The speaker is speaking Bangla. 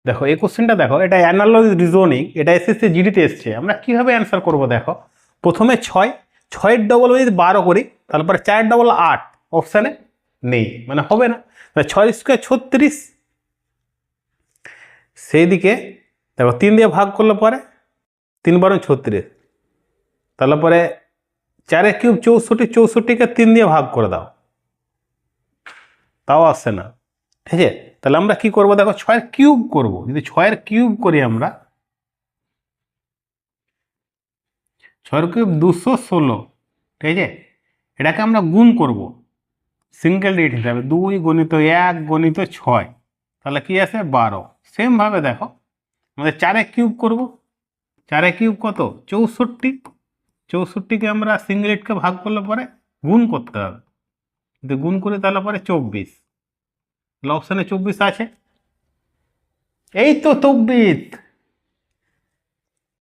দেখো এই কোশ্চেনটা দেখো, এটা অ্যানালজি রিজনিং, এটা এসএসসি জিডিতে এসছে। আমরা কিভাবে অ্যান্সার করব দেখো, প্রথমে 6, 6-এর ডবল যদি 12 করি, তারপরে 4-এর ডবল 8, অপশানে নেই, মানে হবে না। 6 স্কোয়ার 36, সেই দিকে দেখো 3 দিয়ে ভাগ করলে পরে 3 × 12 = 36, তাহলে পরে 4 কিউব 64, 64কে 3 দিয়ে ভাগ করে দাও, তাও আসছে না। ঠিক আছে, তাহলে আমরা কি করব দেখো, 6-এর কিউব করব। যদি 6-এর কিউব করি আমরা, 6-এর কিউব 216, ঠিক আছে, এটাকে আমরা গুণ করব সিঙ্গেল ডিজিট হিসাবে, 2 × 1 × 6, তাহলে কি আসে 12। সেমভাবে দেখো আমাদের 4-এর কিউব করব, 4-এর কিউব কত 64, 64কে আমরা সিঙ্গেল ডিজিটকে ভাগ করলে পরে গুণ করতে হবে, যদি গুণ করি তাহলে পরে 24, তাহলে অপশানে 24 আছে। এই তো 24,